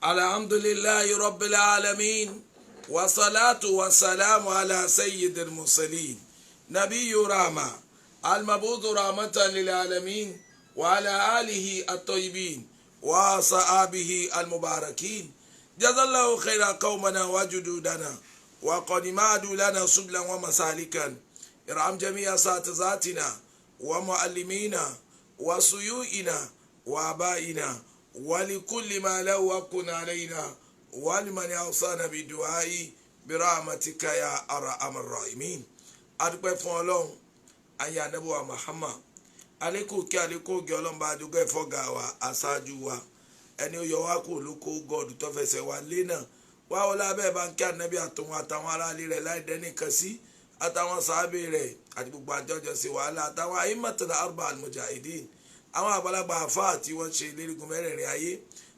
Alhamdulillahi rabbil alamin wa salatu wa salamu ala sayyidil mursalin nabiyyu rahma al-mab'uth rahmatan lil alamin wa ala alihi at-tayyibin wa sahabihi al-mubarakin jazallahu khayra qaumana wa jududana wa qad ma'adu lana sublan wa masalikan irham jami'a satizatina wa muallimina wa suyu'ina wa abaina ولكل ما له حق علينا ولمن أوصانا بدعائي برحمتك يا أرحم الراحمين adúpẹ́ fún Ọlọ́run ayé anabuwa Muhammad aleko kí aleko gẹ Ọlọ́run bá dúpẹ́ fọ́gà wa aṣáájú wa ẹni ó yọ wá kó lóko gọdù tó fẹsẹ̀ wá lé náà wá wọlé abẹ́ bá ń kí anabi àtàwọn aráàlú rẹ̀ láì dẹ́nìkan sí àtàwọn sàábẹ̀ rẹ̀ àti gbogbo àjọjọ sí wàhálà àtàwọn ayémọ̀tàlá arba al-mujahideen àwọn àgbàlagbà àfáà tí wọ́n ṣe lérigun mẹ́rẹ̀ẹ̀rin ayé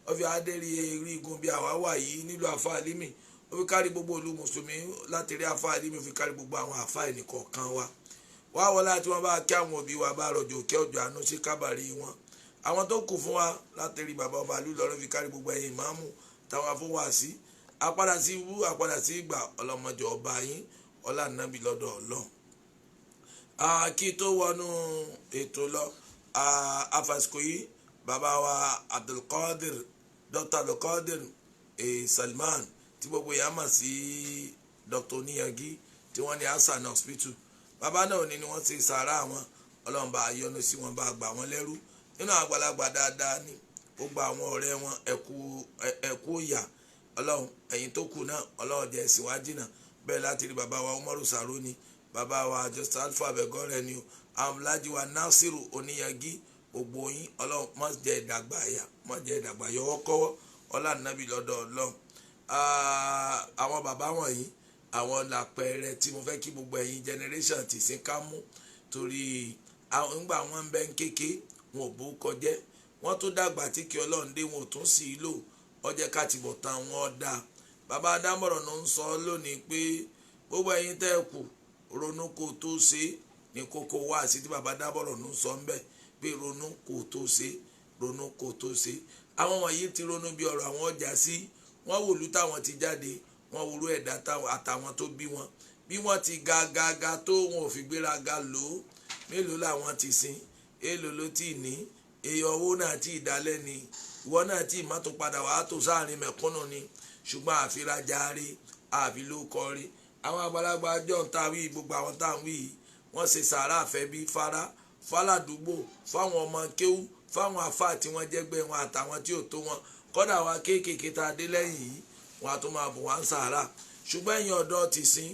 wọ́n fi adérí erigun bí àwa wà yìí nílùú àfáà límì ó fi kárí gbogbo olú mùsùlùmí láti rí àfáà límì ó fi kárí gbogbo àwọn àfáà ẹnìkọ̀ọ̀kan wa wá wọlé àti wọn bá kí àwọn òbí wa bá rọ̀jò kí ọjọ́ àánú sí kábàárì wọn àwọn tó kù fún wa láti rí bàbá ọba àlú lọ́rọ́ fi kárí gbogbo ẹ̀yìn ìmáàmù táwọn afọwọ́sí apádà sí ibú apádà sí ìgbà ọlọ́mọjọ ọba yín ọlá nàbì lọ́dọ̀ Ọlọ́run kí tó wọnú ètò lọ afasiko yìí bàbá wa Abdulkadir Dr. Abdulkadir Salman tí gbogbo yà mà sí Dr. Oníyangi tí wọ́n ní Hasan hospital bàbá náà ní wọ́n ṣe sàárà wọn Ọlọ́run bá yọ́nú sí wọn bá gbà wọ́n lẹ́rú nínú àgbàlagbà dáadáa ní ó gba àwọn ọ̀rẹ́ wọn ẹ̀kú òyà Ọlọ́run ẹ̀yìn tó kù náà Ọlọ́run jẹ́ síwájú náà bẹ́ẹ̀ láti rí bàbá wa Umaru Saroni bàbá wa Just Alpha Begore ni o amúlájí wa Nasiru Oníyangi gbogbo yín Ọlọ́run má jẹ́ ìdàgbà àyà má jẹ́ ìdàgbà yọwọ́kọ́wọ́ ọlá nàbì lọ́dọ̀ Ọlọ́run àwọn bàbá wọ̀nyí àwọn làpẹẹrẹ tí mo fẹ́ kí gbogbo ẹ̀yin generation ti sin ká mú torí ńgbà wọn ń bẹ ń kéke wọn ò bó kọjẹ́ wọn tó dàgbà tí kí Ọlọ́run dé wọn ò tún sí i lò ọjẹ́ ká ti bọ̀ tán wọn dá bàbá Adámọ̀ràn ló ń sọ lónìí pé gbogbo ẹ̀yin tẹ́ ẹ kù ronú kó tó ṣe ní kókó wá sí tí bàbá Adámọ̀ràn ló ń sọ ń bẹ pé ronú kó tó ṣe ronú kó tó ṣe àwọn wọ̀nyí ti ronú bí ọ̀rọ̀ àwọn ọjà sí wọ́n wòlú táwọn ti jáde wọ́n wòlú ẹ̀dá àtàwọn tó bí wọn bí wọ́n ti ga tó wọn ò fi gbéraga lò ó mélòó làwọn ti sin èèlò ló ti ní èèyàn owó náà ti ìdálẹ́ ni ìwọ náà ti má tó padà wàá tó sáàrin mẹ̀kúnnù ni ṣùgbọ́n àfirajà rí àfi ló kọ́ rí àwọn àgbàlagbà jọ̀ ń ta wí gbogbo àwọn tá à ń wí wọ́n ṣe sàárà àfẹ́ bí fáládùúgbò fáwọn ọmọ kéwú fáwọn àfáà tí wọ́n jẹ́gbẹ́ wọn àtàwọn tí ò tó wọn kọ́dà wa kéékèèké tá a dé lẹ́yìn yìí wọn a tún máa bọ̀ wá ń sàárà ṣùgbọ́n ẹ̀yin ọ̀dọ́ ti sin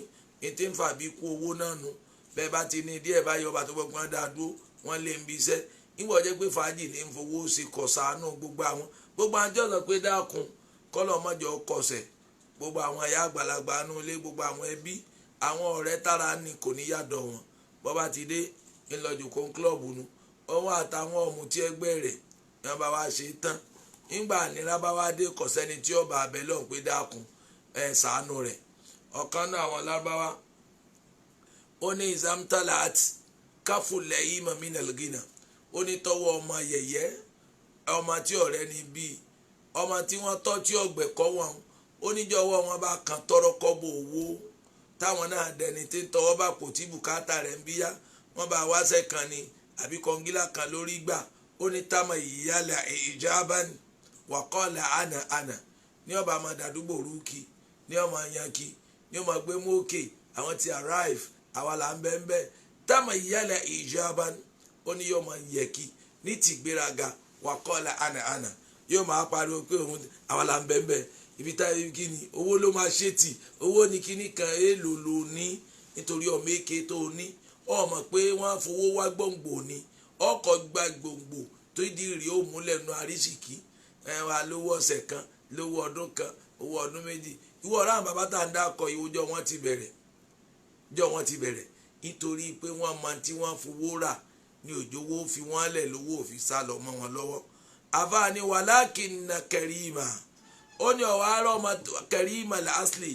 ètè ń fà bí kú owó náà nu bẹ́ẹ̀ bá ti ní díẹ̀ bá yọ bàtọ́ gbọ́n dá dúró wọ́n lè ń bí iṣẹ́ ìwọ̀ jẹ́ pé fàájì ní ń fowó ṣe kọ̀sánú gbogbo àwọn àjọ sọ pé dákun kọ́lọ̀ mọ́jọ kọsẹ̀ gbogbo àwọn ẹ̀yà àgbàlagbà nú ilé gbogbo àwọn ẹbí àwọn ọ̀rẹ́ tára ní kò ní yàdọ̀ wọn bọ́ bá ti dé ńlọjọ kó ń klọ́ọ̀bù nu ọwọ́ àtàwọn ọ̀mùtí ẹgbẹ́ rẹ̀ ní wọ́n bá wá ṣe tán nígbà nira bá wá dé kọ̀sẹ́ni tí ọba abẹ lọ́hùn pé dákun ẹ̀ ṣàánú rẹ̀ ọ̀kan náà àwọn lárúbáwá ó ní ìsàmtàlá àti káfùlẹ̀ yìí mọ̀mí nàlgínà ó ní tọwọ́ ọmọ yẹ̀yẹ́ ọmọ tí ọ̀rẹ́ ní bíi ọmọ tí wọ́n tọ́ tí ọ̀gbẹ̀ kọ́ wọn ó níjọ́wọ́ wọn bá kan tọrọ kọ́bọ̀ owó táwọn náà dẹni tí tọwọ́ bá pò tí bùkátà rẹ̀ ń bíyá wọ́n bá wáṣẹ́ kan ni àbí kọ́ngílà kan lórí gbà ó ní támà ìyálà ìjábáni wàkọ́ọ̀lá ànà ní ọba àmàdàdúgbò rúkì ní ọmọ yankí ní ọmọ gbé mókè àwọn ti arrive àwa là ń bẹ́ẹ̀ támà ìyálà ìjábáni ó ní yóò máa yẹ̀kí ní tìgbéraga wàkọ́ọ̀lá ànà yóò máa pariwo pé òun àwa là ń bẹ́ẹ̀ ibi táyé kíni owó ló máa ṣe tì owó ní kíní kan èèlò ló ní nítorí ọmọ èké tó ní ọmọ pé wọ́n á fowó wá gbòǹgbò ni ọkọ̀ gba gbòǹgbò tó di rí ó múlẹ̀ nu àrísìkí wà lówó ọ̀sẹ̀ kan lówó ọdún kan owó ọdún méjì ìwọ ọ̀rọ̀ àwọn bàbá tá à ń dákọ̀ ìwòjọ́ wọn ti bẹ̀rẹ̀ nítorí pé wọ́n mọ tí wọ́n fowó rà ní òjòwò fi wọ́n lẹ̀ lówó òfin sá lọ mọ́ wọn lọ́wọ́ àfààní walakinna karima ó ní ọ̀wá àárọ̀ ọmọ Karim al-Asli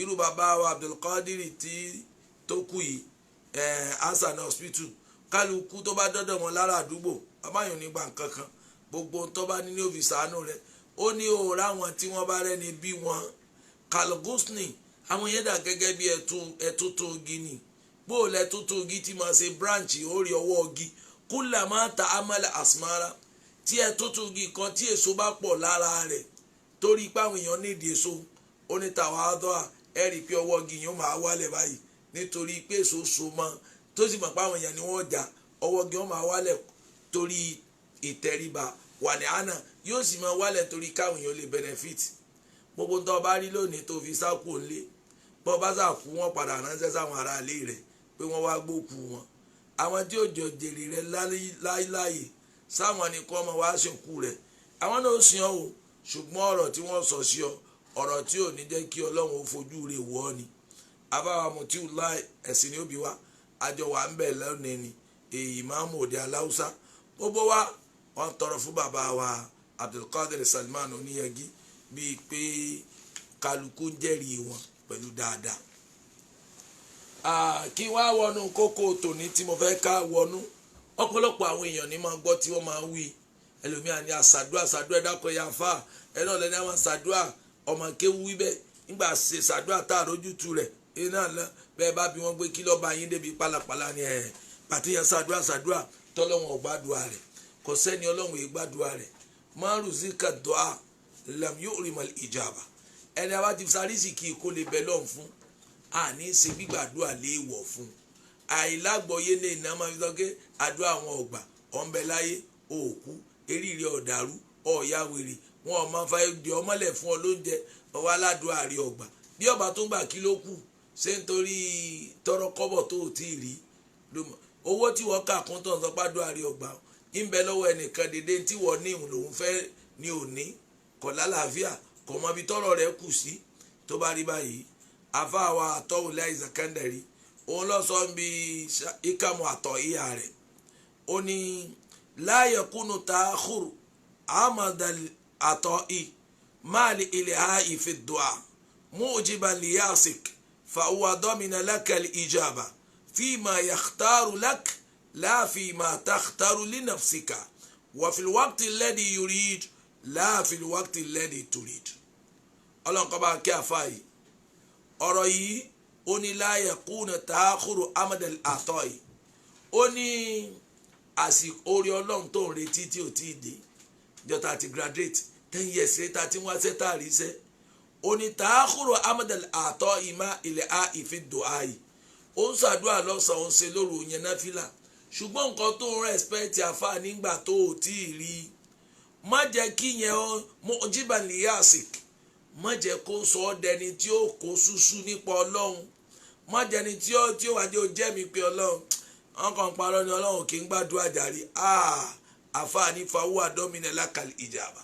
irú bàbá wa Abdulkadir tí tó kú yìí Hasan hospital kálukú tó bá dọ́dọ̀ wọn lára àdúgbò bàbá yòó nígbà kankan gbogbo tó bá ní òfin ṣàánú rẹ̀ ó ní òòrà àwọn tí wọ́n bá rẹ́ni bí wọn kalgusni àwọn yẹn dà gẹ́gẹ́ bí ẹ̀tútù ogi ni bóòlù ẹ̀tútù ogi tí máa ṣe branch orí ọwọ́ ogi kúlà máa ta amala asmara tí ẹ̀tútù ogi kan tí èso bá pọ̀ lára rẹ̀ torí pé àwọn èèyàn nídìí èso ó ní tàwa àdọ́à ẹ̀rí pé ọwọ́ ogi yẹn máa wálẹ̀ báyìí nítorí pé èso so mọ́ tó sì mọ̀ pé àwọn èèyàn ni wọ́n jà ọwọ́ ogi wọn máa wálẹ̀ torí ìtẹríba wà ní àná yóò sì máa wálẹ̀ torí káwọn èèyàn lè benefit gbogbo tó bá rí lónìí tó fi sáàkù ńlé bọ́ bá sàkú wọn padà ránṣẹ́ sáwọn ará ilé rẹ̀ pé wọ́n wá gbókù wọn àwọn tí ó jọ jèrè rẹ̀ láíláyè sáwọn ni kọ́ ọmọ wá sìnkú rẹ̀ àwọn náà sìn ọ́ o ṣùgbọ́n ọ̀rọ̀ tí wọ́n sọ sí ọ ọ̀rọ̀ tí ò ní jẹ́ kí ọlọ́run ó fojú rẹ̀ wọ́ ọ ni abáwa mutiu láì ẹ̀sìn ní òbí wa àjọ wà ń bẹ̀ lónìí ni èyí Ìmáàmù Òde Aláùsá gbogbo wa wọ́n tọrọ fún bàbá wa Abdulkadir Salman Oníyẹgí bíi pé kálukú ń jẹ́rìí wọn pẹ̀lú dáadáa. Kí wá wọnú kókó tòní tí mo fẹ́ ká wọnú ọ̀pọ̀lọpọ̀ àwọn èèyàn ní máa gbọ́ tí wọ́n máa wí ẹlòmíà ní àṣàdúrà ẹ̀dákọ̀ ya fà ẹ̀ náà lẹ́ni àwọn àṣàdúrà ọmọ kéwú wí bẹ́ẹ̀ nígbà ṣe ṣàdúrà tá àrójútu rẹ̀ ẹ̀ náà lọ bẹ́ẹ̀ bá bí wọ́n gbé kí lọ́ba yín débi pálapàla ni ẹ̀ pàtíyàn ṣàdúrà tọ́lọ́wọ̀n ọ̀gbádùá rẹ̀ kò sẹ́ni ọlọ́run ìgbádùá rẹ̀ márùn zika dùá lam yu'rimal ijaba ẹni a bá ti sáríṣì kí kó lè bẹ lọ́n fún àní ṣe gbígbàdúrà léèwọ̀ fún àìlágbọ̀yé lè ná máa fi sọ pé àdúrà àwọn ọgbà ọ̀nbẹ láyé òkú eríire ọ̀dàrú ọ̀ọ́yá wèrè wọn ò máa fa di ọmọlẹ̀ fún ọ lóúnjẹ ọwọ́ aládùn àrí ọgbà bí ọba tó ń gbà kí ló kù ṣé nítorí tọrọ kọ́bọ̀ tó ò tí ì rí owó tí wọ́n kà kún tó ń sọ pàdùn àrí ọgbà ń bẹ lọ́wọ́ ẹnìkan dédé tí wọ́n ní ìhùn lòun fẹ́ ní òní kọ̀ lálàáfíà kò mọ ibi tọ́rọ̀ rẹ̀ kù sí tó bá rí báyìí àfáàwà àtọ́wò láì Zakandari òun lọ sọ ń bi ikamu àtọ̀ ìyá rẹ̀ ó ní la yakunu ta'khuru amadal àtọ̀ ì máàlì ilẹ̀ ha ìfi du'a mujiban liyasik fa huwa domina lakal ijaba fima yakhtaru lak la fima takhtaru li nafsika wa fil waqti alladhi yurid la fil waqti alladhi turid. Ọlọ́run kọ́ bá kí àfa yìí ọ̀rọ̀ yìí ó ní la yakuna ta'khuru amadal àtọ̀ yìí ó ní àsìkò orí ọlọ́run tó ń retí tí ò tí ì dé jọta ti graduate 10 years later tí wọ́n ṣe tá a rí iṣẹ́ ó ní ta'khuru amadal àtọ̀ ìmá ilẹ̀ a ìfi dùn áyì ó ń ṣàdúrà lọ́sàn-án ó ń ṣe lóru yẹn náà fìlà ṣùgbọ́n nǹkan tó ń respect àfa nígbà tó ò tí ì rí má jẹ́ kí yẹn mujiban liyasik má jẹ́ kó sọ ọ́ dẹni tí ó kó ṣuṣu nípa ọlọ́run má jẹni tí ó wájú jẹ́ mi pé ọlọ́run wọn kàn parọ́ ni ọlọ́run kì í gbàdúrà jàre àfààní fàwọ́ àdọ́mìnà lákàlì ìjàmbá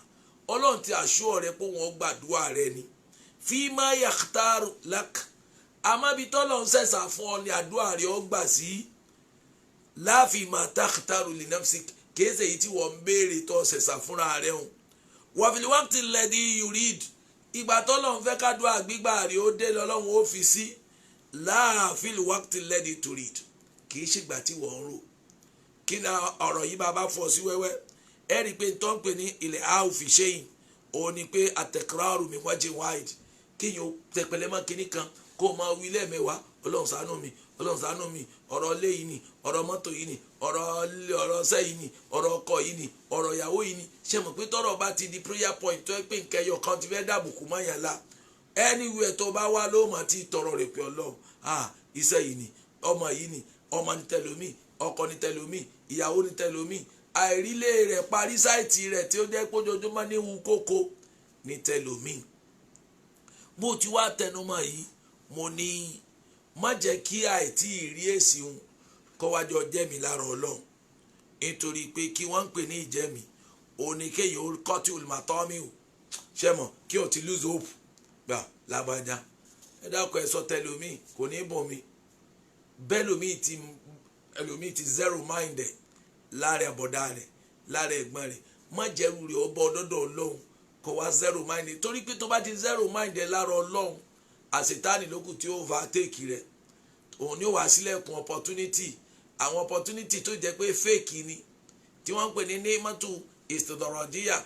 ọlọ́run ti àṣọ rẹ pé wọ́n gbàdúrà rẹ ni fíìmá yakhtaru lak àmọ́bi tọ́lọ́run sẹ̀sà fún ọ ní àdúrà rẹ ó gbà sí láàfin ma takhtaru li nafsik kìí ṣe èyí tí wọ́n ń béèrè tó sẹ̀sà fúnra rẹ hàn wa fil waqti alladhi yurid ìgbà tọ́lọ́run fẹ́ kádùá gbígbà rẹ ó dé lọ́lọ́run ó fi sí láàfin waqti alladhi turid kìí ṣègbà tí wọ́n ń rò kí ni ọ̀rọ̀ yìí bá fọ́ sí wẹ́wẹ́ ẹ rí i pé tó ń pè ní ilẹ̀ àòfin ṣẹ́yìn òun ni pé àtẹ̀kọ́rọ̀ mi wájú wáìd kíyàn tẹpẹlẹ mọ́ kínní kan kó o máa wí lẹ́ẹ̀mẹ́wàá ọlọ́run ṣàánú mi ọlọ́run ṣàánú mi ọ̀rọ̀ ilé yìí ni ọ̀rọ̀ mọ́tò yìí ni ọ̀rọ̀ ọṣẹ́ yìí ni ọ̀rọ̀ ọkọ yìí ni ọ̀rọ̀ ìyàwó yìí ni ṣe mọ̀ pé tọ́rọ̀ bá ti di prayer point tó ẹ pé nkẹyọ kan ti fẹ́ dàbùkù mọ́ yàn la anywhere tó bá wá ló mà ti tọrọ rẹ̀ pé ọlọ́run iṣẹ́ yìí ni ọmọ yìí ni ọmọ ní tẹlomi ọkọ ní tẹlomi ìyàwó ní tẹlomi àìrílé rẹ̀ parí sáìtì rẹ̀ tí ó jẹ́ pójoojúmọ́ ní wu kókó ní tẹlomi. mo ti wá tẹnumọ́ yìí mo ní má jẹ́ kí àìtí ìrí èsì ń kọ́wájọ jẹ́mi lára ọlọ́run nítorí pé kí wọ́n ń pè ní ìjẹ́mi òní kéèyàn ó kọ́tí olùmọ̀tọ́mí o ṣe mọ̀ kí o ti lose hope gbà lágbájá ẹ dákọ̀ ẹ sọ tẹlomi kò ní bọ̀ mi bẹ́ẹ̀ ẹlòmíì ti zero mind ẹ̀ lára àbọ̀dá rẹ̀ lára ẹ̀gbọ́n rẹ̀ má jẹ́rù rẹ̀ ọba ọdọ́dọ̀ ọlọ́run kò wá zero mind torí pé tó bá ti zero mind ẹ lára Ọlọ́run àṣetánì lókù tí ó overtake rẹ̀ òun ni ó wá sílẹ̀kùn opportunity àwọn opportunity tó jẹ́ pé fake ni tí wọ́n ń pè ní nímọ́tò ìsìtọ̀rọ̀díyà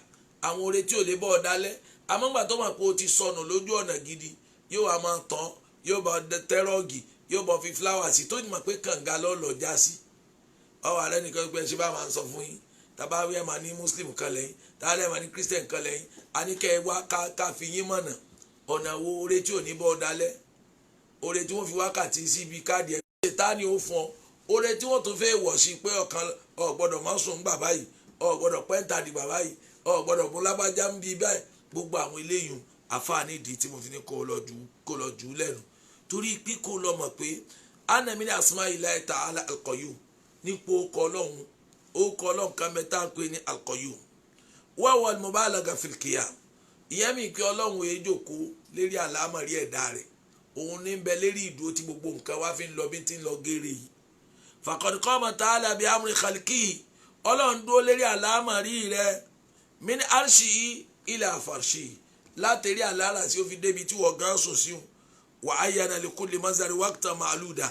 àwọn oore tí ò lè bọ́ ọ dálẹ́ amọ́gbà tó mọ̀ pé o ti sọnù lójú ọ̀nà gidi yóò wá máa tán yóò bá tẹ́rọ̀gì yóò bá fi fúláwà sí tó ní mọ̀ pé kànga lọ́ọ́ já sí ọwọ́ ààrẹ nìkan pé ṣe bá máa ń sọ fún yín tàbá wí ẹ̀ máa ní muslim kan lẹ́yìn tàbá ẹ̀ máa ní christian kan lẹ́yìn a ní kẹ́ ẹ wá ká fi yín mọ̀nà ọ̀nà wo oore tí ò ní bọ́ ọ dálẹ́ oore tí wọ́n fi wákàtí síbi káàdì ẹ̀ ṣe tá ni ó fún ọ oore tí wọ́n tún fẹ́ wọ̀ sí pé ọ̀kan ọ̀gbọ́dọ̀ má sùn gbà báyìí ọ̀gbọ́dọ̀ pẹ́ńtà dìgbà báyìí ọ̀gbọ́dọ̀ mú lágbájá ń bí báyìí gbogbo àwọn eléyìí àfáàní ìdí tí mo fi ní kó lọ jù lẹ́nu torí pé kó lọ mọ̀ pé anamíní asma'illahi ta'ala al-qayyum nípò orúkọ ọlọ́run kan mẹ́ta ń pè ní al-qayyum wa huwa al-mubalagha fil qiyam ìyẹn mi pé ọlọ́run èé jókòó lérí àlámọ̀rí ẹ̀dá rẹ̀ òun ní bẹ lérí ìdúró tí gbogbo nǹkan wá fi ń lọ bí ti ń lọ gèrè yìí faqad qama ta'ala bi amri khalqihi ọlọ́run dúró lérí àlámọ̀rí rẹ̀ min arshihi ila farshihi látẹ̀rí àlàárà tí ó fi débi tí wọ́n gán sùn sí wa ayyana li kulli mazari waqtan ma'luda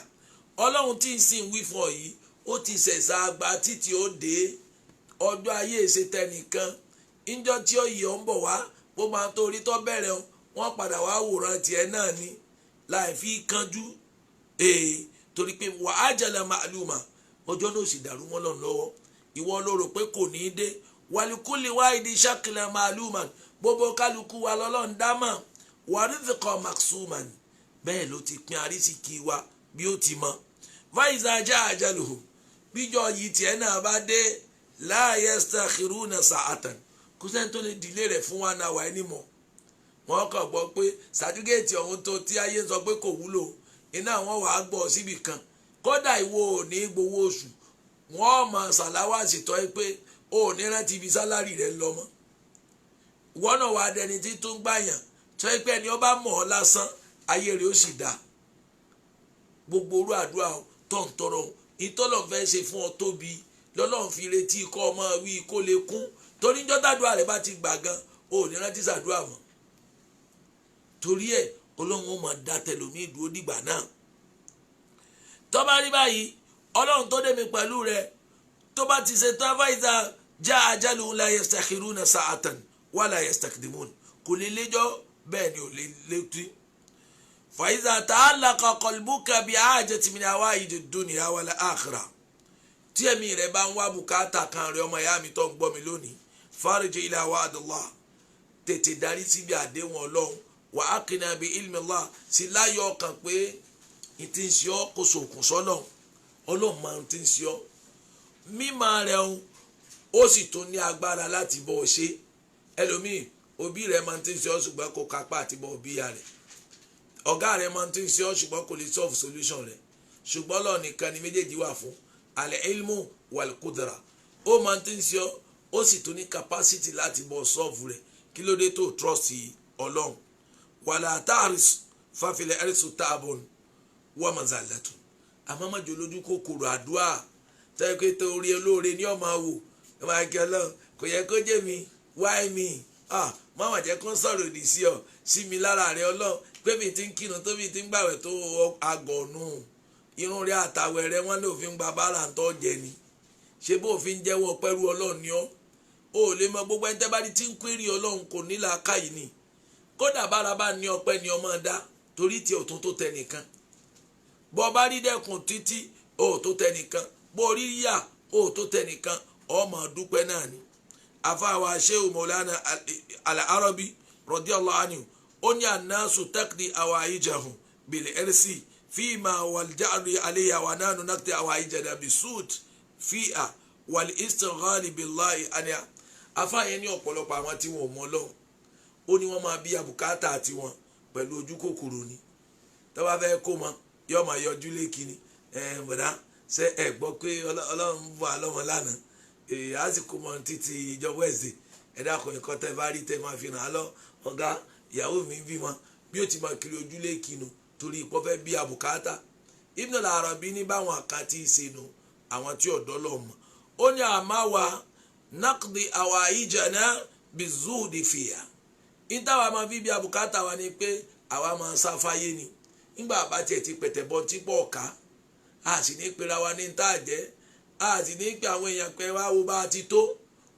ọlọ́run tí ń sìn wí fún ọ yìí ó ti ṣẹ̀ṣà àgbà títí ó dé ọjọ́ ayé ìṣètẹ́ nìkan ìjọ tí ó yẹ ọ́ ń bọ̀ wá gbogbo àwọn tó rí tó bẹ̀rẹ̀ wọ́n padà wá wòran tiẹ̀ náà ni láì fi kánjú torí pé wa ajala ma'luma ọjọ́ náà sì dàrú mọ́ lọ́n lọ́wọ́ ìwọ ló rò pé kò ní í dé wa li kulli wahidi shaklan ma'luman gbogbo kálukú wa lọ́lọ́run dámà wa rizqa maqsuman bẹ́ẹ̀ ló ti pín arísìkí wa bí ó ti mọ faiza jaa ajaluhu bíjọ yìí tiẹ̀ náà bá dé la yastakhiruna sa'atan kò sẹ́ni tó lè dìlé rẹ̀ fún wa náà wà ẹni mọ̀ wọ́n kàn gbọ́ pé sàdúgẹ́ẹ̀tì ọ̀hún tó tí ayé sọ pé kò wúlò iná wọn wàá gbọ́ síbì kan kódà ìwọ ò ní gbowó oṣù wọ́n mọ̀ sàláwàsì tọ́ pé ò ní rántí ibi sálárì rẹ̀ lọ mọ́ ìwọ náà wàá dẹni tí tó ń gbàyàn tọ́ pé ẹni ọba mọ̀ ọ́ lásán ayé rẹ̀ ó sì dá gbogbo orú àdúrà tó ń tọrọ ìtọ́lọ̀ fẹ́ ṣe fún ọ tóbi lọ́lọ́run fi retí kọ́ ọmọ wí kó lè kún torí jọ́tàdúrà rẹ̀ bá ti gbà gan ò ní rántí sàdúrà mọ́ torí ẹ̀ ọlọ́run ó máa dá tẹlómi ìdúró dìgbà náà tó bá rí báyìí ọlọ́run tó dé mi pẹ̀lú rẹ̀ tó bá ti ṣe tán fáìsà já ajalu la yastakhiruna sa'atan wala yastakdimun kò lè léjọ́ bẹ́ẹ̀ ni ò lè létí fàìsà ta'allaqa qalbuka bi hajati min hawaiji dunya wal akhirah tí ẹ̀mí rẹ̀ bá ń wá bùkátà kan rẹ̀ ọmọ ìyá mi tó ń gbọ́ mi lónìí farji ila wa'dillah tètè darí síbi àdéhùn ọlọ́run wa aqina bi ilmi Allah sí láyọ̀ ọkàn pé ìtì ń ṣe ọ́ kò sòkùn sọ́nà ọlọ́run máa ń ti ń ṣe ọ́ mímọ̀ rẹ̀ ń ó sì tún ní agbára láti bọ́ ọ ṣe ẹlòmíì òbí rẹ̀ máa ń ti ń ṣe ọ́ ṣùgbọ́n kò kápá àti bọ́ òbí rẹ̀ ọ̀gá rẹ̀ máa ń ti ń ṣe ọ́ ṣùgbọ́n kò lè solve solution rẹ̀ ṣùgbọ́n Ọlọ́run nìkan ni méjèèjì wà fún al-ilmu wal-qudra ó máa ń ti ń ṣe ọ́ ó sì tún ní capacity láti bọ́ solve rẹ̀ kí ló dé tó trust Ọlọ́run wala ta'ris fafil arisu ta'abun wa mazallatu àmọ́ má jẹ́ olójú kòkòrò àdúrà tẹ́ pé torí olóore ní ọmọ wò ẹ máa kí Ọlọ́run kò yẹ kó jẹ́ mi why me máma jẹ́ kó sọ̀rọ̀ òdì sí ọ sí mi lára rẹ Ọlọ́run pé mi ti ń kírun tó mi ti ń gbàwẹ̀ tó agọ̀nù irun rẹ àtàwẹ̀ rẹ wọn ní òfin gba bára ń tọ́ jẹ ni ṣé bó òfin jẹ́wọ́ pẹ́rú Ọlọ́run ni ọ́ ó lè mọ gbogbo ẹni tẹ́ bá rí tí ń query Ọlọ́run kò ní làákàyè ni kódà bára bá ní ọpẹ́ ni ọmọ dá torí tí òtún tó tẹ nìkan bọ́ bá rí dẹ́kun títí ó tó tẹ nìkan bó rí yà ó tó tẹ nìkan ọmọ dúpẹ́ náà ni àfáàwà Shehu Maulana al-Arabi radiyallahu anhu ó ní annasu taqdi awaijahum bil irsi fima wal ja'ri alayha wa nanu naqdi awaijana bisud fi'a wal istighali billahi anha àfáàyẹn ní ọ̀pọ̀lọpọ̀ àwọn tí wọ́n mọ̀ Ọlọ́run ó ní wọ́n máa bí àbùkátà àti wọn pẹ̀lú ojú kòkòrò ni tó bá fẹ́ kó mọ yóò máa yọjú lékì ni bọ̀dá ṣe ẹ gbọ́ pé Ọlọ́run ń bọ̀ àlọ́mọ lánàá àsìkò mọ títí ìjọ Wednesday ẹ dákun ẹ̀kọ́ tẹ́ bá rí tẹ́ máa fi ràn án lọ ọ̀gá ìyàwó mi ń bímọ bí ó ti máa kiri ojú lékì nu torí ìpọ́ fẹ́ bí àbùkátà Ibn al-Arabi ní báwọn àkàtì ìṣèlú àwọn tí ọ̀dọ́ lọ mọ̀ ó ní àmàwà naqdi awaijana bizuhdi fiha ìtawà máa fi bí abùkátà wa ni pé àwa máa ń sáfáyé ni nígbà bá tiẹ̀ ti pẹ̀tẹ̀ bọ́ tí pọ̀ ká a sì ní pera wa ní ntàjẹ́ a sì ní pé àwọn èèyàn pé wá wo bá a ti tó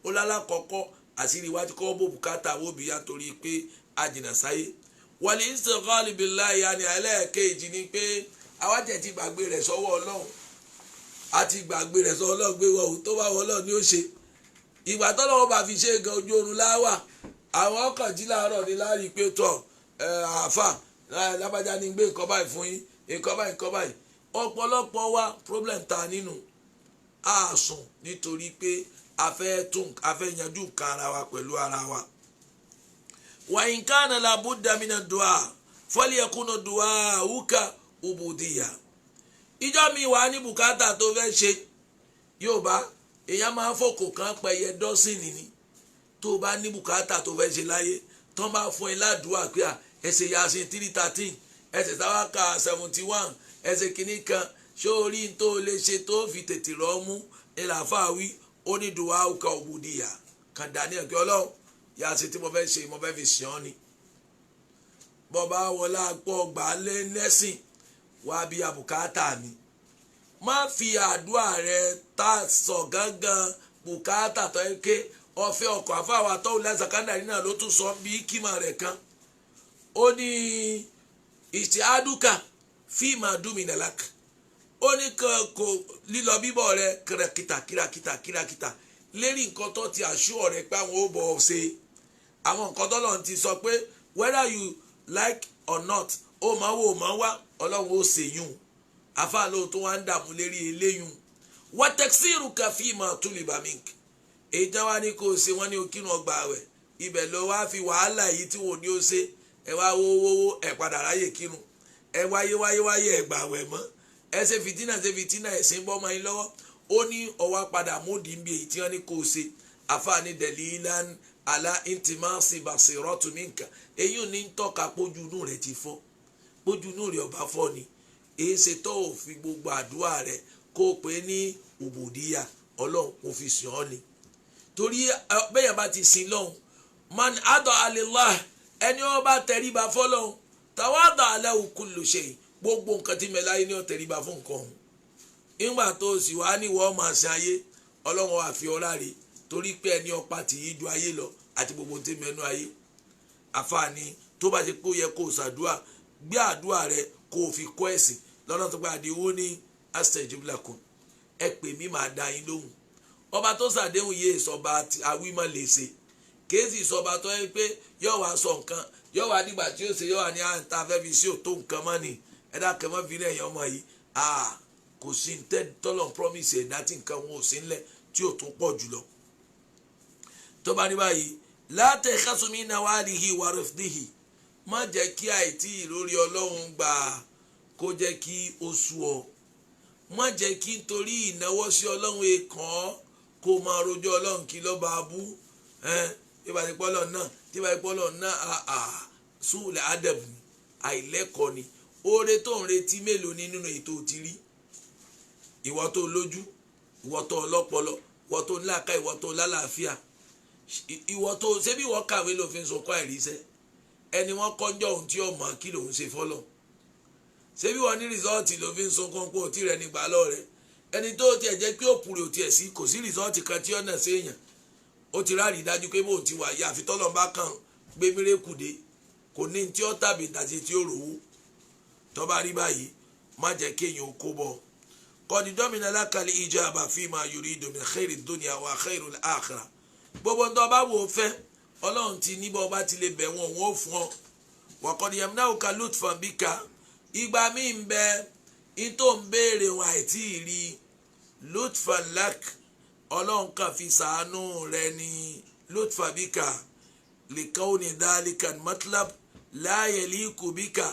ó lálàkọ́kọ́ àṣírí wa ti kọ́ bó bùkátà wo bìyà torí pé a jìnnà sáyé wal istighal billahi yani ẹlẹ́ẹ̀kejì ni pé àwa tẹ̀ ti gbàgbé rẹ̀ sọ́wọ́ Ọlọ́run a ti gbàgbé rẹ̀ sọ́wọ́ Ọlọ́run gbé wọ́n tó bá wọ́n Ọlọ́run ni ó ṣe ìgbà tọ́lọ́wọ́ bá fi ṣe gan ojú oorun láwà àwọn ọkànjí láàárọ̀ ní láàrí pé tọ̀ àáfà lábàjá ní gbé nǹkan báyìí fún yín nǹkan báyìí ọ̀pọ̀lọpọ̀ wa problem ta nínú àásùn nítorí pé a fẹ́ yanjú nǹkan ara wa pẹ̀lú ara wa. wa in kana la budda mina du'a falyakunu du'auka ubudiyya ìjọ mi wà ní bùkátà tó fẹ́ ṣe yóò bá èèyàn máa ń fòkò kan pẹ̀yẹ dọ́sìnì ni tó bá ní bùkátà tó fẹ́ ṣe láyé tó bá fún ẹ ládùúgbà pé ẹsẹ̀ yasin 313 ẹsẹ̀ sáwákà 71 ẹsẹ̀ kìíní kan sórí tó lè ṣe tó fi tètè rọ́ mú ìlàfáàwí onídùúwà ọkọ̀ òbúdìyà kan dání ẹ̀kẹ́ Ọlọ́run yasin tí mo fẹ́ ṣe mo fẹ́ fi ṣàn án ni bọ́ba wọlé àpọ̀ gbà lẹ́sìn wá bí abùkátà mi má fi àdúrà rẹ tá sọ gángan bùkátà tó yẹ ké ọ̀fẹ́ ọkọ̀ àfáwà tó lẹ́sẹ̀ kánàrí náà ló tún sọ bí kíma rẹ̀ kan ó ní ìṣáàdùkà fíìmù àdúmìnàlákà ó ní kò lílọ bíbọ̀ rẹ kìràkìtà lérí nǹkan tó ti àṣùọ̀ rẹ pé àwọn ó bọ̀ ọ́ ṣe àwọn nǹkan tó lọ́n ti sọ pé whether you like or not ó máa wò máa wá Ọlọ́run ó ṣèyún àfáà ló tó wá ń dààmú lérí eléyún wọ́tẹ́ksìrù kàfíìmù àtúlìbàmík èyí tí wọ́n ní kó o ṣe wọ́n ní o kírun ọgbà rẹ̀ ibẹ̀ ló wá fi wàhálà yìí tí wọ́n ní ó ṣe ẹ wá wówó ẹ padà ráyè kírun ẹ wáyé ẹ gbà wẹ̀ mọ́ ẹ ṣe fìtínà ẹ̀sìn bọ́ máa ń lọ́wọ́ ó ní ọwọ́ padà módì ń bí èyí tí wọ́n ní kó o ṣe àfààní dalilan ala intimasi basiratu minka èyí ò ní tọ́ka pójú inú rẹ̀ ti fọ́ pójú inú rẹ̀ ọba fọ́ ni èyí ṣe tó o fi gbogbo àdúrà rẹ̀ kó o pè ní ubudiyya Ọlọ́run kò fi sìn ọ́ ni torí bẹ́yàn bá ti sin lọ́hùn man adọ̀ alillah ẹni wọ́n bá tẹríba fọ́lọ́hùn tawada alahu kullu shay gbogbo nǹkan tí mẹ́lá yìí ní ó tẹríba fún nǹkan ọ̀hún nígbà tó sì wá ní wọ́n máa sin ayé Ọlọ́run wà fi ọlá rè torí pé ẹni ọ̀pá tì í ju ayé lọ àti gbogbo tí mẹ́nu ayé àfààní tó bá ti pé ó yẹ kó o ṣàdúrà gbé àdúrà rẹ kó o fi kọ́ ẹ̀sìn lọ́nà tó gba àdéhùn ní astajib lakum ẹ pè mí máa dá yín lóhùn ọba tó ṣàdéhùn yé ìsọba àwímọ̀ lè ṣe kéésì ìsọba tó yẹ pé yóò wá sọ nǹkan yóò wá nígbà tí ó ṣe yóò wá ní àǹtá fẹ́ fi sí òtó nǹkan mọ́ ni ẹ̀dá kẹmọ́ fi lẹ́yìn ọmọ yìí kò sí tọ́lọ̀ promise ẹ̀dá tí nǹkan wọn ò sí ńlẹ̀ tí ò tún pọ̀ jùlọ. tó bá ní báyìí látẹ̀ kásùmí náà wà níhi wà rẹ̀fìdíhì má jẹ́ kí àìtí ìlórí Ọlọ́run gbà kó jẹ́ kí ó sú ọ má jẹ́ kí nítorí ìnáwó sí Ọlọ́run èèkàn kó máa rojọ́ Ọlọ́run kí ló bá bú tí bá ìpọ́lọ̀ náà súnlẹ̀ adab ni àìlẹ́kọ̀ọ́ ni oore tó ń retí mélòó ni nínú ètò ti rí ìwọ tó lójú ìwọ tó ọlọ́pọlọ ìwọ tó ńláka ìwọ tó lálàáfíà ìwọ tó ṣébí ìwọ kàwé ló fi ń sọkọ àìríṣẹ́ ẹni wọ́n kọjọ ohun tí ọmọ kí lòun ṣe fọ́lọ̀ ṣébí wọ́n ní rìsọ́ọ̀tì ló fi ń sọkọ pé òtí rẹ nígbà lọ rẹ ẹni tó tiẹ̀ jẹ́ pé òpùrẹ̀ òtí ẹ̀ sí kò sí rìsọ́ọ̀tì kan tí ọ̀nà séèyàn ó ti ráàrí dájú pé bóun ti wà yá àfi tọ́lọ́ bá kàn gbé mírèkù dé kò ní tí ó tàbí tàbí tí ó rówó tó bá rí báyìí má jẹ́ kéèyàn ó kó bọ̀ kọ́ni dọ́mìnà lákàlẹ̀ ijaba fima yuridu min khairi dunya wa khairul akhirah gbogbo tó bá wò ó fẹ́ Ọlọ́run ti níbọ̀ bá ti lè bẹ̀ wọ́n ó fún ọ wa qad yamna'uka lutfan bika ìgbà míì ń bẹ in tó ń béèrè wọn àìtí rí lutfan lak Ọlọ́run kan fi sàánú rẹ ní lutfan bika likawni dhalika matlab la yaliku bika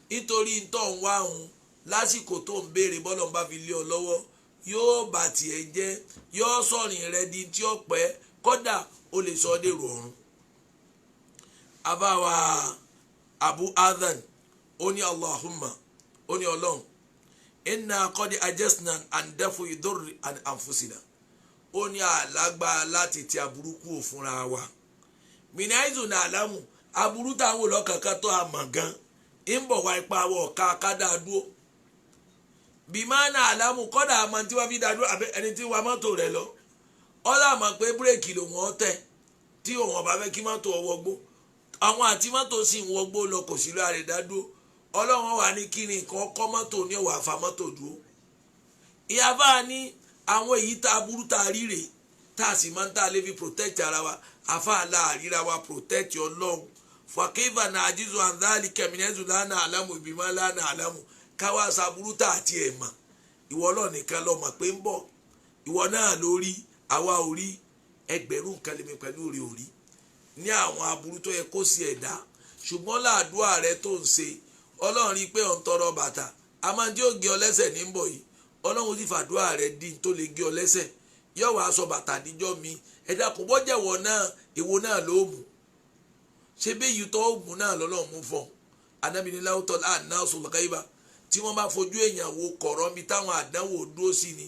nítorí tó ń wá òun lásìkò tó ń béèrè bọ́lọ̀ ń bá fi lé ọ lọ́wọ́ yóò bà tiẹ̀ jẹ́ yóò sọ̀rìn rẹ di tí ó pẹ́ kódà ó lè sọ dèrò ọ̀run. abáwa abu adhan ó ní allahumma ó ní ọlọ́run inna qad ajasna an dafu idurri an anfusina ó ní àlágbá láti ti aburúkú òfúnra wa minaizu na alamu aburú táwọn wò lọ́kànkan tó àmọ̀ gan ń bọ̀ wá ipa wọ̀ kádà dúró bìmánà àlámù kọ́dà àmọ́ tí wọ́n fi dá dúró ẹni tí wọ́n mọ́tò rẹ̀ lọ ọ̀dà mọ̀ pé bírèkì ló wọ́n tẹ̀ tí òun ọ̀bá fẹ́ kí mọ́tò ọwọ́ gbó àwọn àti mọ́tò sì ń wọgbó lọ kò sí lóore dá dúró ọlọ́run wà ní kí ni nǹkan kọ́ mọ́tò ní ọ̀wà àfa mọ́tò dúró ìyàbá ní àwọn èyí tá a burú tá a ríre tá a sì máa ń tá a lè fi protect ara wa àfa àlà àríra wa protect ọlọ́run fàkẹ́fà náà àjíṣù àǹdáàlì kẹmínẹ́sù lánàá àlámù ìbímọ lánàá àlámù káwá sàbúrú tá a tiẹ̀ mọ̀ ìwọ ọlọ́run nìkan lọ mọ̀ pé ń bọ̀ ìwọ náà lórí àwa ò rí ẹgbẹ̀rún nǹkan lèmi pẹ̀lú rẹ̀ ò rí ní àwọn aburú tó yẹ kó sí ẹ̀dá ṣùgbọ́n láàdúrà rẹ tó ń ṣe ọlọ́run rí i pé ọ̀ ń tọrọ bàtà a máa ń tí ó gé ọ lẹ́sẹ̀ ní bọ̀ yìí ọlọ́run sì fàdúrà rẹ di tó lè gé ọ lẹ́sẹ̀ yóò wá aṣọ bàtà níjọ́ mi ẹ̀dá kò bọ́ jẹ̀wọ̀ náà èwo náà ló mú ṣé béyìí tó mú náà lọ́lọ́run mú fọ́ anábìnrin láwùtọ́ láàánú sọ̀lọ́kà ibà tí wọ́n bá fojú èèyàn wo kọ̀rọ̀ mi táwọn àdánwò dúró sí ni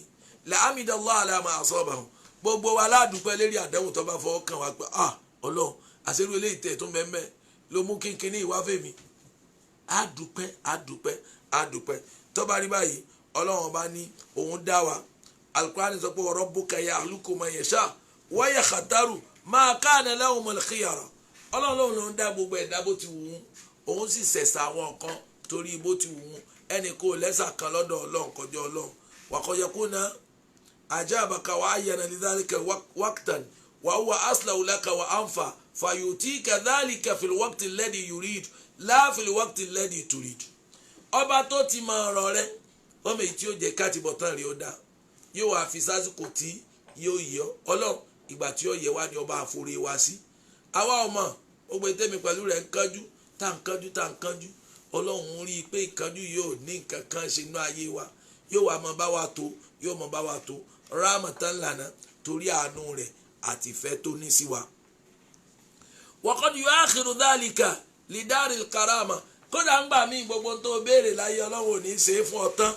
làámìdánlọ́ àlàmà àsọ̀bà gbogbo wa aládùúpẹ́ lérí àdánwò tó bá fọwọ́ kàn wá pé ọlọ́run àṣírí eléyìí tẹ̀ tó mẹ́mẹ́ ló mú kínkínní ìwáfẹ́ mi àdùpẹ́ tó bá rí báyìí ọlọ́run bá ní òun dá wa Al-Qur'an sọ pé wa rabbuka yahluku man yasha wa yakhtaru ma kana lahumul khiyara ọlọ́run ló ń dá gbogbo ẹ̀dá bó ti wù ú òun sì ṣẹ̀ṣà àwọn kan torí bó ti wù ú ẹnì kò lẹ́sà kan lọ́dọ̀ ọlọ́run kọjá ọlọ́run wa qad yakuna ajabaka wa ayyana lidhalika waqtan wa huwa aslahu laka wa anfa fayutika dhalika fil waqti alladhi yurid la fil waqti alladhi turid ọba tó ti mọ ọ̀rọ̀ rẹ̀ ọmọ èyí tí ó jẹ́ káàtì bọ̀tán rí ó dá yóò wá fi sásìkò tí yóò yọ ọlọ́run ìgbà tí ó yẹ wá ní ọba àforí wá sí àwa ọmọ gbogbo tèmi pẹ̀lú rẹ̀ ń kánjú tá ń kánjú ọlọ́run rí i pé ìkánjú yóò ní nǹkan kan ṣe inú ayé wa yóò wá mọ bá wa tó rámọ̀tán lànà torí àánú rẹ̀ àti ìfẹ́ tó ní sí wa. waqad yu'akhiru dhalika lidaril karama kódà ń gbà mí gbogbo tó béèrè láyé ọlọ́run ò ní ṣe é fún ọ tán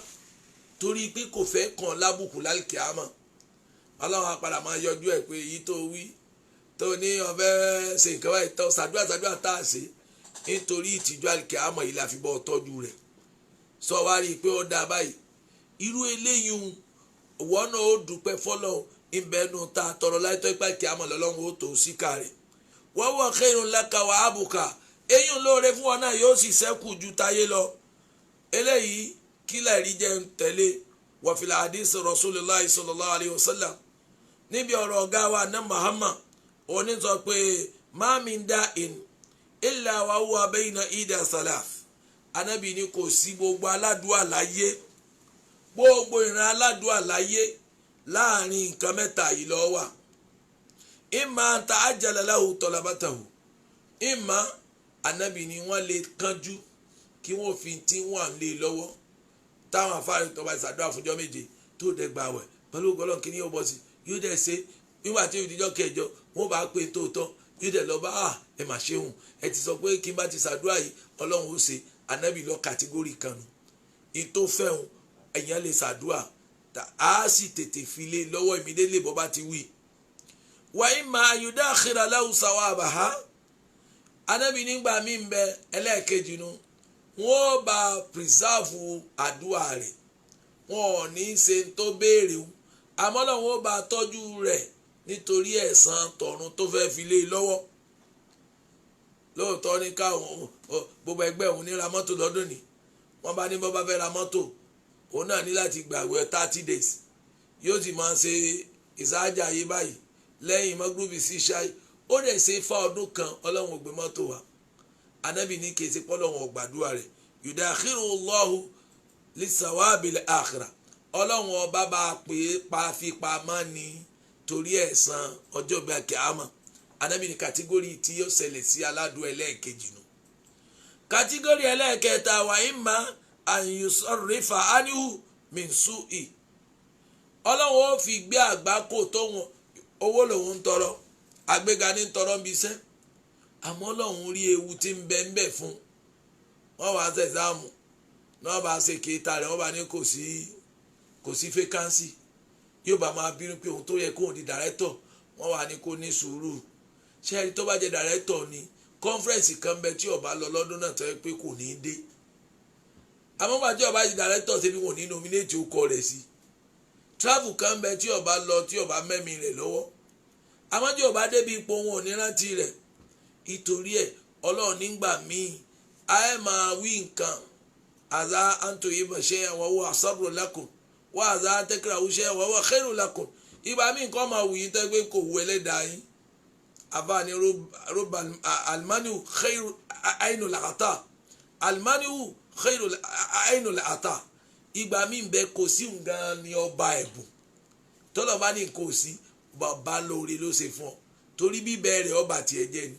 torí pé kò fẹ́ kàn lábùkù lálùkìámọ̀ ọlọ́run apàdà máa yọjú ẹ̀ pé èyí tó wí tó ní ọ̀fẹ́ ṣe nǹkan báyìí tó ṣàdúrà tá a ṣe nítorí ìtìjú àlùkìámọ̀ yìí la fi bọ́ tọ́jú rẹ̀ sọ wá rí i pé ó dáa báyìí irú eléyìí wọ́n náà ó dúpẹ́ fọ́lọ́ ìbẹ́nu ta tọrọ láìtọ́ ipá ìkìámọ̀ lọ́lọ́run ó tó síkà rẹ̀ wọ́n wọ̀ khairun laka wa abuka eyín lóore fún ọ náà yóò sì ṣẹ́kù ju táyé lọ eléyìí kílẹ̀ rí jẹ́ ń tẹ̀lé wa fil hadith Rasulullah sallallahu alayhi wa sallam níbi ọ̀rọ̀ ọ̀gá wa ní Muhammad òní sọ pé ma min da'in illa wa huwa bayna ida salaf anábì ní kò sí gbogbo aládùá láyé gbogbo ìran aládùá láyé láàrin nǹkan mẹ́ta yìí ló wà imma ta'ajjala lahu talabatahu imma anábì ní wọ́n lè kánjú kí wọ́n fi tí wọ́n lè lọ́wọ́ táwọn afárí tó bá ṣàdúrà fúnjọ́ méje tó dẹ̀ gbà wẹ̀ pẹ̀lú ọgọ́lọ́ kí ni yóò bọ́ sí yóò dẹ̀ ṣe nígbà tí ìdíjọ́ kẹjọ wọ́n bá pè tóótọ́ yóò dẹ̀ lọ bá ẹ mà ṣeun ẹ ti sọ pé kí n bá ti ṣàdúrà yìí ọlọ́run ó ṣe anábì lọ kàtígórì kan nù ìtò fẹ́hùn ẹ̀yàn lè ṣàdúrà á sì tètè fi lé lọ́wọ́ ìmídélé bọ́ bá ti wí. wàyí máa yọ̀dá àkìrà láwùsà wa àbàhá anábì nígbà mí ń bẹ ẹlẹ́ẹ̀kejì nu wọ́n bá pírísàfù àdúrà rẹ̀ wọn ò ní í ṣe tó béèrè o àmọ́ náà wọ́n bá tọ́jú rẹ̀ nítorí ẹ̀san tọ̀run tó fẹ́ fi lé lọ́wọ́ lóòótọ́ ní káwọn gbogbo ẹgbẹ́ òun ní ra mọ́tò lọ́dún ni wọ́n bá ní bọ́ bá fẹ́ ra mọ́tò òun náà ní láti gbààwẹ̀ 30 days yóò sì máa ṣe ìsáájà yìí báyìí lẹ́yìn mọ́gúrúbì sí ṣáì ó dẹ̀ ṣe fa ọdún kan ọlọ́run ò gbé mọ́tò wá anábì ní kì í ṣe pọ́lọ́run ọ̀gbàdúrà rẹ̀ yudakhiru Allahu lisawabil akhirah ọlọ́run ọba bá pè é pa fi pamọ́ ni torí ẹ̀san ọjọ́ ìgbà kíámà anábì ní kàtígórì tí yóò ṣẹlẹ̀ sí aládùn ẹlẹ́ẹ̀kejì nù. kàtígórì ẹlẹ́ẹ̀kẹta wà imma an yusarrifa anhu min su'i ọlọ́run ó fi gbé àgbákò tóun owó lòun ń tọrọ àgbéga ní tọrọ ń bí iṣẹ́ àmọ́ ọlọ́run rí ewu tí ń bẹ fún wọ́n wá ṣe ẹ̀sáàmù náà bá ṣe kéta rẹ̀ wọ́n bá ní kò sí fẹ́kánsì yóò bá máa bínú pé òun tó yẹ kóun di dàrẹ́tọ̀ wọ́n wà ní kó ní sùúrù ṣé ẹni tó bá jẹ́ dàrẹ́tọ̀ ni conference kan bẹ tí ó bá lọ lọ́dún náà tó yẹ pé kò ní dé àmọ́ bá tí ó bá di director ṣe bí wọ́n ní nominate ó kọ rẹ̀ sí travel kan bẹ tí ó bá lọ tí ó bá mẹ́mi rẹ̀ lọ́wọ́ àmọ́ tí ó bá débi ipò wọn ò ní rántí rẹ̀ ìtorí ẹ̀ ọlọ́run nígbà míì a máa wí nǹkan àzá àǹtòyè bàṣẹ́ àwọ̀wọ̀ àṣàbùrò lákùn wọ́n àzá tẹ́kẹ̀rẹ̀ àwùṣẹ́ àwọ̀wọ̀ khairu lakum ìgbà míì nǹkan máa wù yín tẹ́gbẹ́ kò wù ẹlẹ́dàá yín àbáni rọ́bà almaniu khairu ainu làkàtà almaniu khairu ainu làkàtà ìgbà míì bẹ kò sí nǹkan ní ọba ẹ̀bùn tọ́lọ̀ bá ní kò sí bàbá lóore ló ṣe fún ọ torí bíbẹ̀ rẹ̀ ọba tiẹ̀ jẹ́ ni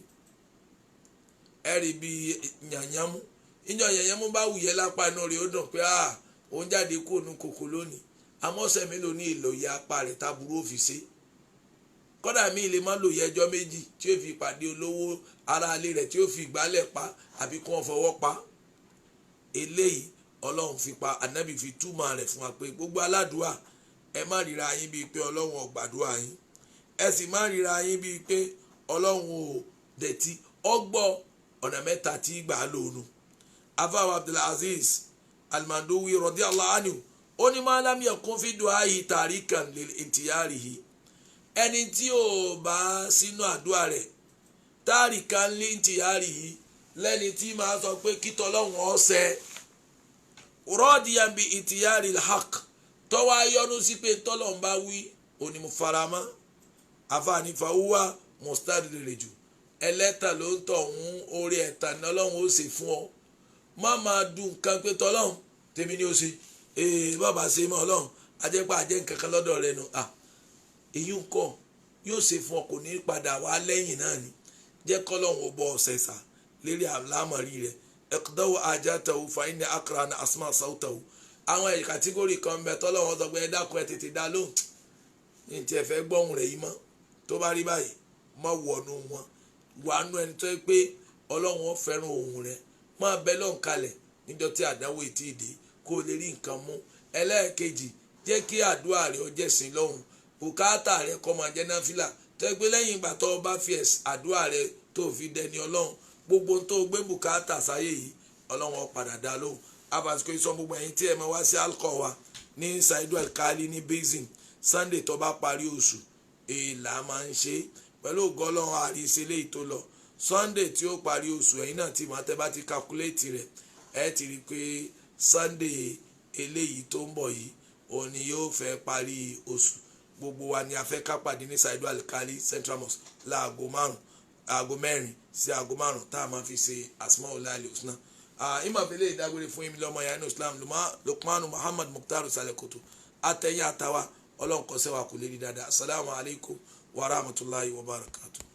ẹ̀rí bíi yànyàmú ìjọ yànyàmú bá wùyẹ́ lápá inú rẹ̀ ó dùn pé òun jáde kó nu kòkó lónìí amọ́sẹ̀ mélòó ní ìlòyè apá rẹ̀ táburú ó fi ṣe kọ́dà míì lè má lòyè ẹjọ́ méjì tí ó fi pàdé olówó ara alẹ́ rẹ̀ tí ó fi ìgbálẹ̀ pa àbí kí wọ́n fọwọ́ pa eléyìí ọlọ́run fi pa ànábì fi túmọ̀ rẹ̀ fún wa pé gbogbo aládùúà ẹ má ríra yín bíi pé ọlọ́run ò gbàdúrà yín ẹ sì má ríra yín bíi pé ọlọ́run ò dẹ̀tí ọgbọ́ ọ̀nà mẹ́ta tí gbà á lónú afáwọn Abdulaziz Al-Mandowi radiyallahu anhu ó ní máa lam yakun fi du'ahi tarikan lil intiyarihi ẹni tí ò bá sínú àdúrà rẹ̀ tarikan lil intiyarihi lẹ́ni tí máa sọ pé kí tọ́lọ́hun ọ̀sẹ̀ radiyan bi intiyari al-haq tọ́wọ́ ayọ́nu sí pé tọ́lọ́hun bá wí òní mo farama àfààní fàwúwà mustadriju ẹlẹ́tà ló ń tọ̀ ń orí ẹ̀ta ní ọlọ́run ó ṣe fún ọ má máa dùn nǹkan pé tọ́lọ́run tèmi ni ó ṣe bàbá ṣe mọ́ ọlọ́run ajẹ́pá ajẹ́ nǹkan kan lọ́dọ̀ rẹ nu èyí ń kọ́ yóò ṣe fún ọ kò ní padà wá lẹ́yìn náà ni jẹ́ kọ́lọ́run ó bọ́ ọ̀sẹ̀ sà lérí àlámọ̀rí rẹ̀ ẹ̀kọ́dọ́wọ́ ajatahu fa inna akrana asma sautahu àwọn kàtígórì kan bẹ tọ́lọ́run sọ pé ẹ dákun ẹ tètè dá lóhùn ní tí ẹ fẹ́ gbọ́hùn rẹ̀ yìí mọ́ tó bá rí báyìí mọ́ wọnú wọn wàánu ẹni tó yẹ pé ọlọ́run ó fẹ́ràn ohùn rẹ̀ máa bẹ lọ́n kalẹ̀ níjọ́ tí àdánwò ètí ìdè kó o lè rí nǹkan mú ẹlẹ́ẹ̀kejì jẹ́ kí àdúrà rẹ̀ ó jẹ́sìn lọ́hùn bùkátà rẹ̀ kó máa jẹ́ náfìlà tó yẹ pé lẹ́yìn ìgbà tó o bá fi àdúrà rẹ̀ tó fi dẹni ọlọ́run gbogbo tó o gbé bùkátà sáyé yìí ọlọ́run ó padà dá lóhùn abàsíkò ìsọ gbogbo ẹ̀yin tí ẹ máa wá sí alcohol wa ní Saidu Alkali ní basin Sunday tó bá parí oṣù èèlà máa ń ṣe pẹ̀lú ògọ́lọ́run àríṣẹ́lẹ̀ ìtò lọ Sunday tí ó parí oṣù ẹ̀yin náà tí màá tẹ́ bá ti calculate rẹ̀ ẹ ti rí i pé Sunday eléyìí tó ń bọ̀ yìí òun ni yóò fẹ́ parí oṣù gbogbo wa ni a fẹ́ ká pàdé ní Saidu Alkali Central Mosque aago mẹ́rin sí aago márùn tá a máa fi ṣe Asmaul Husna ìmọ̀fẹ́lẹ́ ìdágbére fún yín lọ́mọ yanu Islam Lukmanu Muhammad Mukhtar Salekoto àtẹ̀yìn àtàwà ọlọ́run kọ́sẹ́ wa kò lè rí dáadáa. Assalamu alaikum wa rahmatullahi wa barakatuh.